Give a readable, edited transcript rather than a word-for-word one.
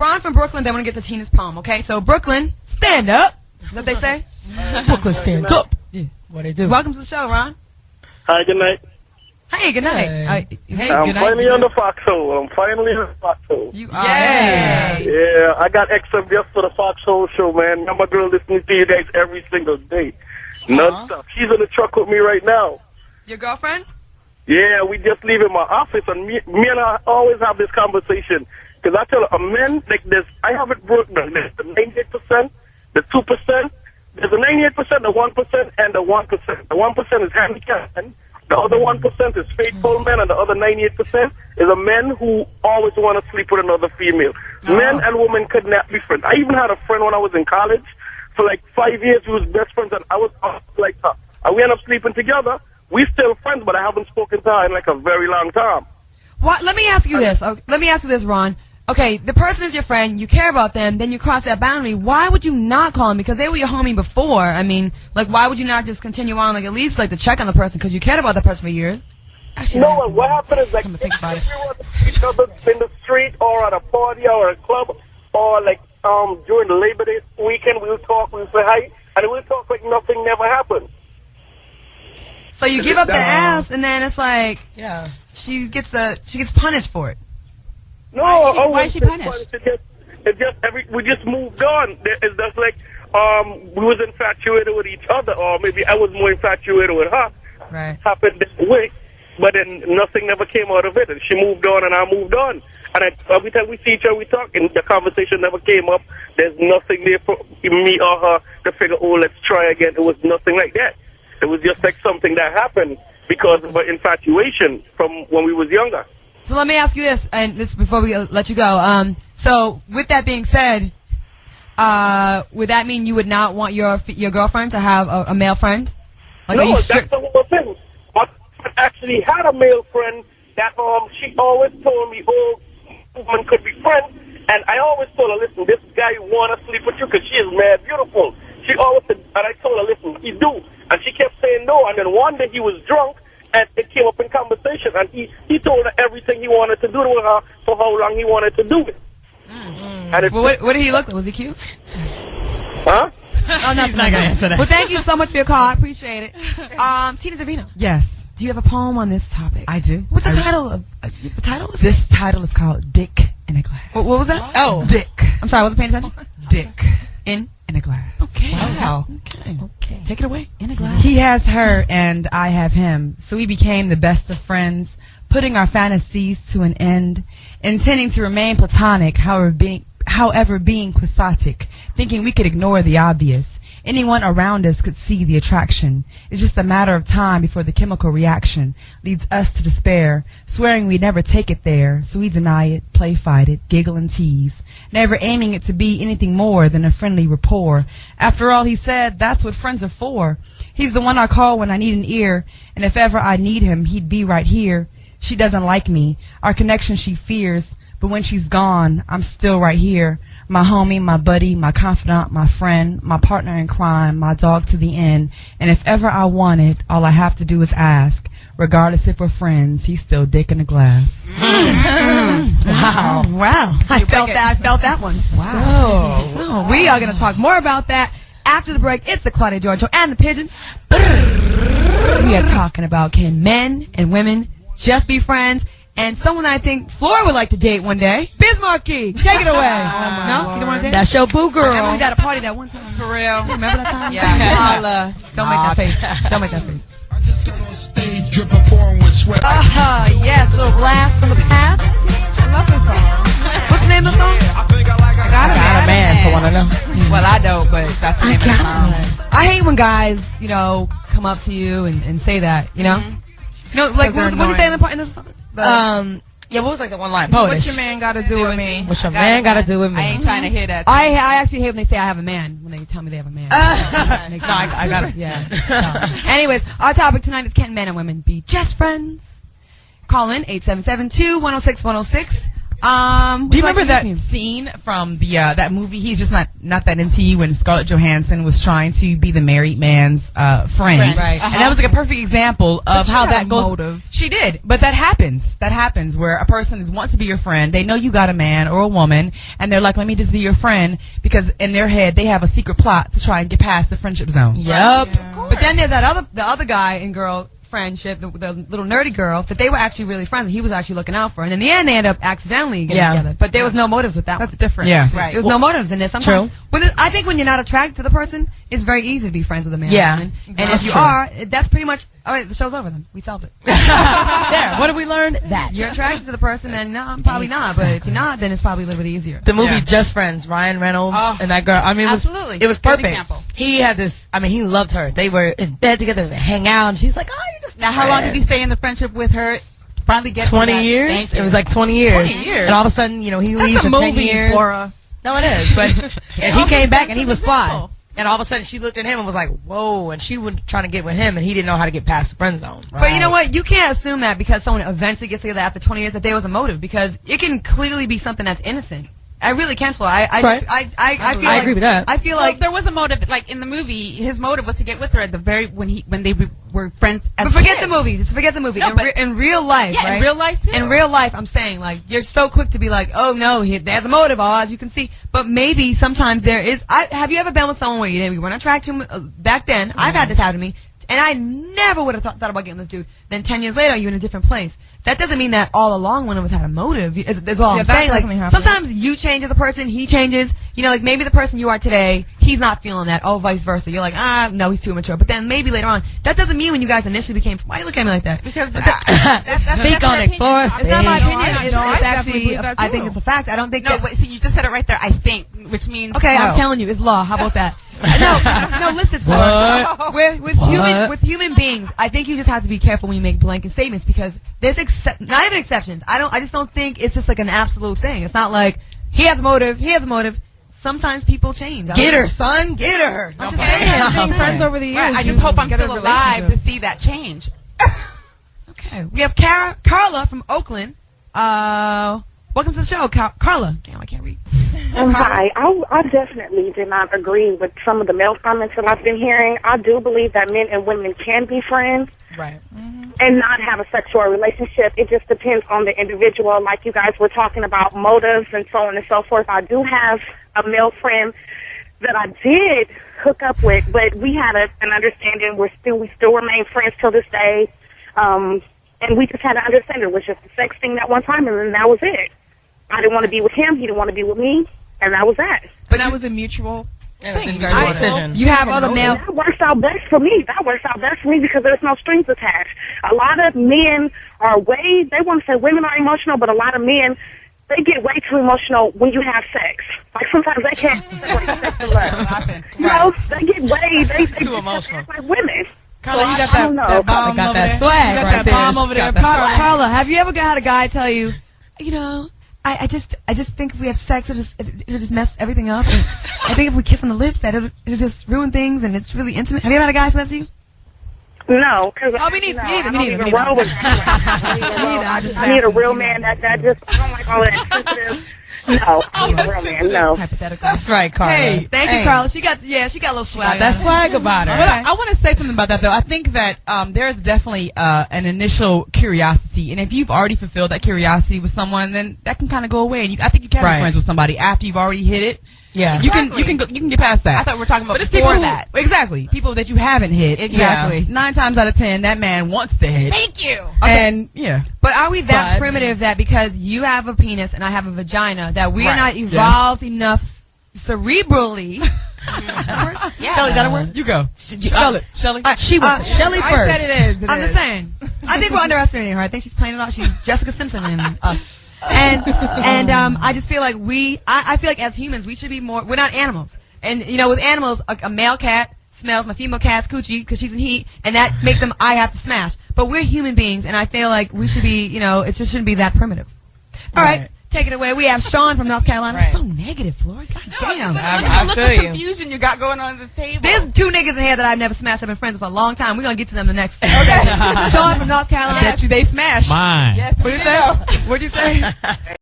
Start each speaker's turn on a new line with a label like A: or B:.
A: Ron from Brooklyn, they want to get to Tina's poem, okay? So, Brooklyn, stand up. Is that what they say?
B: Brooklyn, stand up. Yeah, what they do.
A: Welcome to the show, Ron.
C: Hi, good night.
A: Hey, good night.
B: Hey,
C: I'm
B: good night.
C: finally on the foxhole.
A: You are.
C: Yeah, I got extra just for the foxhole show, man. I'm a girl listening to you guys every single day. Non-stop. She's in the truck with me right now.
A: Your girlfriend?
C: Yeah, we just leaving my office, and me and her always have this conversation. Because I tell her, a man like this, I have it broken down. There's the 98%, the 2%, there's the 98%, the 1%, and the 1%. The 1% is handicapped men. The other 1% is faithful men, and the other 98% is a men who always want to sleep with another female. Men and women could not be friends. I even had a friend when I was in college. For like 5 years, we was best friends, and I was like her. And we ended up sleeping together. We still friends, but I haven't spoken to her in like a very long time.
A: What? Let me ask you this. Okay, let me ask you this, Ron. Okay, the person is your friend, you care about them, then you cross that boundary. Why would you not call them? Because they were your homie before. I mean, like, why would you not just continue on, like, at least, like, to check on the person? Because you cared about the person for years. Actually,
C: no, what happened is, like, if
A: think about it.
C: we were to each other in the street or at a party or a club or, like, during the Labor Day weekend, we'll talk, we'll say hi, and we'll talk like nothing never happened.
A: So you give up the ass, and then it's like,
B: Yeah.
A: she gets punished for it.
C: No,
D: why is she punished?
C: We just moved on. It's just like we was infatuated with each other, or maybe I was more infatuated with her.
A: Right.
C: Happened this way, but then nothing never came out of it, and she moved on, and I moved on. And every time we see each other, we talk, and the conversation never came up. There's nothing there for me or her to figure, oh, let's try again. It was nothing like that. It was just like something that happened because of our infatuation from when we was younger.
A: So let me ask you this, and this before we let you go. So with that being said, would that mean you would not want your girlfriend to have a male friend? Like,
C: no, that's the whole thing. I actually had a male friend that she always told me, oh, women could be friends, and I always told her, listen, this guy want to sleep with you because she is mad beautiful. She always said, and I told her, listen, he do, and she kept saying no, and then one day he was drunk. And it came up in conversation, and he told her everything he wanted to do to her for how long he wanted to do it. And
A: well, what did he look like? Was he cute?
C: Huh?
A: Oh, no,
B: He's not going to answer that.
A: Well, thank you so much for your call. I appreciate it. Tina Zavino,
B: Yes,
A: do you have a poem on this topic?
B: I do.
A: What's the title of the title?
B: This title is called Dick in a Glass.
A: What was that?
D: Oh.
B: Dick.
A: I'm sorry, I wasn't paying attention.
B: Dick
A: In
B: a Glass.
A: Okay.
D: Wow.
A: Okay. Take it away. In a glass.
B: He has her and I have him, so we became the best of friends, putting our fantasies to an end, intending to remain platonic, however being quixotic, thinking we could ignore the obvious. Anyone around us could see the attraction. It's just a matter of time before the chemical reaction leads us to despair, swearing we'd never take it there, so we deny it, play fight it, giggle and tease, never aiming it to be anything more than a friendly rapport. After all, he said, that's what friends are for. He's the one I call when I need an ear, and if ever I need him, he'd be right here. She doesn't like me, our connection she fears, but when she's gone, I'm still right here. My homie, my buddy, my confidant, my friend, my partner in crime, my dog to the end. And if ever I want it, all I have to do is ask. Regardless if we're friends, he's still dick in a glass.
A: Wow. Wow. I felt that one. Wow. So we are going to talk more about that after the break. It's the Claudia George Show and the Pigeon. We are talking about, can men and women just be friends? And someone I think Flora would like to date one day. Bismarcky, take it away. No? You don't want to date?
B: That's your boo girl.
A: Remember we was at a party that one time.
D: For real.
A: You remember that time?
D: Yeah. Holla.
A: Don't make that face. Don't make that face.
E: I just got on stage dripping, pouring with sweat.
A: Yes, a little blast from the past. I love this song. What's the name of the song? I got
B: Got a man for one of them.
D: Well, I don't, but that's the name of the song.
A: I hate when guys, come up to you and say that, You know, like, what did he say in the song?
B: Yeah, what was like the one line?
D: What your man got to do with me?
B: What your man got to do with me?
D: I ain't trying to hear that.
A: I actually hate when they say I have a man, when they tell me they have a man.
B: I got it.
A: Yeah. So. Anyways, our topic tonight is, can men and women be just friends? Call in 877-2-106-106.
B: Do you remember that scene from the that movie? He's just not that into you when Scarlett Johansson was trying to be the married man's friend,
D: Right.
B: And that was like a perfect example of how that goes.
A: Motive.
B: She did, but that happens. That happens where a person wants to be your friend. They know you got a man or a woman, and they're like, "Let me just be your friend," because in their head they have a secret plot to try and get past the friendship zone.
F: Yep.
A: But then there's the other guy and girl friendship, the little nerdy girl that they were actually really friends and he was actually looking out for, and in the end they end up accidentally getting together. But there was no motives with that.
B: That's
A: one.
B: different. Yeah.
D: Right.
A: There's no motives in this. Sometimes, I think when you're not attracted to the person, it's very easy to be friends with a man.
F: Yeah.
A: Or woman. And if you are, that's pretty much. All right, the show's over then. We solved it.
F: There. What have we learned? That
A: You're attracted to the person, then no, I'm probably not. But if you're not, then it's probably a little bit easier.
F: the movie Just Friends, Ryan Reynolds and that girl. I mean,
D: Absolutely.
F: it was
D: Good
F: perfect.
D: example.
F: He had this. I mean, he loved her. They were in bed together, they hang out, and she's like, "Oh, you're just."
D: Now, how long did he stay in the friendship with her? Finally get to
F: 20
D: that?
F: years.
D: Thank you.
F: It was like 20 years.
D: 20 years.
F: And all of a sudden, you know, he leaves for 10 years.
A: Flora.
F: No, it is. But and he came back and he was fly.
D: example.
F: And all of a sudden, she looked at him and was like, "Whoa!" And she was trying to get with him, and he didn't know how to get past the friend zone.
A: But you know what? You can't assume that because someone eventually gets together after 20 years that there was a motive, because it can clearly be something that's innocent. I really can't. I
F: Right.
A: feel
F: I
A: like,
F: agree with that.
A: I feel
D: Well,
A: like.
D: there was a motive, like in the movie, his motive was to get with her at the very when they were friends as
A: But forget
D: kids.
A: the movie. Just forget the movie.
D: No, but-
A: in real life,
D: Yeah,
A: right?
D: in real life too.
A: In real life, I'm saying, like, you're so quick to be like, oh no, there's a motive, as you can see. But maybe sometimes there is. Have you ever been with someone where you weren't attracted to him back then? I've had this happen to me, and I never would have thought about getting with this dude. Then 10 years later, you're in a different place. That doesn't mean that all along one of us had a motive. Is all I'm
B: that
A: saying.
B: definitely
A: Like,
B: happens.
A: sometimes you change as a person, he changes. You know, like maybe the person you are today, he's not feeling that. Oh, vice versa. You're like, no, he's too mature. But then maybe later on, that doesn't mean when you guys initially became. Why you look at me like that?
D: Because
F: Speak on it for us.
A: It's not my
F: babe.
A: opinion. It's
B: definitely
A: actually,
B: believe that
A: I
B: too.
A: think it's a fact. I don't think
D: no,
A: that.
D: wait, see, you just said it right there. I think, which means
A: Okay,
D: no.
A: I'm telling you, it's law. How about that? No, listen.
F: What?
A: With human beings, I think you just have to be careful when you make blanket statements, because there's not even exceptions. I just don't think it's just like an absolute thing. It's not like he has a motive. He has a motive. Sometimes people change.
F: Get her, son. Get her.
A: I'm just saying.
B: Being friends over the years.
D: Right, I
B: you
D: just hope I'm
B: get a
D: still alive to
B: relationship.
D: see that change.
A: Okay, we have Carla from Oakland. Welcome to the show, Carla. Damn, I can't read.
G: Hi. I definitely did not agree with some of the male comments that I've been hearing. I do believe that men and women can be friends
F: Right.
G: and not have a sexual relationship. It just depends on the individual. Like you guys were talking about motives and so on and so forth. I do have a male friend that I did hook up with, but we had an understanding. We still remain friends till this day. And we just had an understanding. It was just a sex thing that one time, and then that was it. I didn't want to be with him. He didn't want to be with me, and that was that.
B: But that was a mutual
F: It was a
B: thing.
F: mutual decision.
A: You have other male.
G: That works out best for me. That works out best for me because there's no strings attached. A lot of men they want to say women are emotional, but a lot of men, they get way too emotional when you have sex. Like sometimes they can't separate sex and love. You know, they get they
F: Too emotional.
G: act like women.
A: Carla, you got
G: I don't know.
A: that bomb
F: Got
A: over
F: that
A: there.
F: swag
A: You got
F: right
A: that
F: there.
A: bomb
F: She
A: over there.
F: got that swag.
A: Carla, have you ever had a guy tell you, you know, I just think if we have sex, it'll just mess everything up. And I think if we kiss on the lips, that it'll just ruin things, and it's really intimate. Have you ever had a guy say that to you?
G: No, because
A: Oh, me neither, me neither,
G: I
A: me
G: don't
A: neither,
G: even
A: me
G: roll
A: neither.
G: with that. I need a real man that just, I don't like all that sensitive. No, I need a real man, no.
A: Hypothetical.
F: That's right, Carla.
B: Hey,
A: Thank you, Carla. She got a little swag.
F: That swag about her.
B: But I want to say something about that, though. I think that there is definitely an initial curiosity, and if you've already fulfilled that curiosity with someone, then that can kind of go away. And I think you can
F: Right.
B: be friends with somebody after you've already hit it.
F: Yeah.
B: You can get past that.
D: I thought we were talking about
B: But it's
D: before
B: people
D: that.
B: exactly, people that you haven't hit.
D: Exactly.
B: 9 times out of 10, that man wants to hit.
D: Thank you.
B: And yeah,
A: But are we that
F: But-
A: primitive that because you have a penis and I have a vagina that we are
D: Right.
A: not evolved enough cerebrally?
D: Yeah.
A: Shelly, is that a word?
B: you go. Spell it, Shelly.
F: She was Shelly
B: I
F: first.
B: said it is.
A: I'm just saying. I think we're underestimating her. I think she's playing it off. She's Jessica Simpson in us. And I just feel like I feel like as humans we should be more. We're not animals. And you know, with animals, a male cat smells my female cat's coochie because she's in heat, and that makes them I have to smash. But we're human beings, and I feel like we should be. You know, it just shouldn't be that primitive. All right. Take it away. We have Sean from North Carolina.
F: Right.
A: So negative, Flora. God damn.
F: I
D: Look
F: feel
D: at the
F: you.
D: confusion you got going on at the table.
A: There's 2 niggas in here that I've never smashed. I've been friends with for a long time. We're going to get to them the next. Okay. Sean from North Carolina.
B: Bet you they smash.
H: Mine.
D: Yes, we
A: What'd you
D: do.
A: say? What'd you say?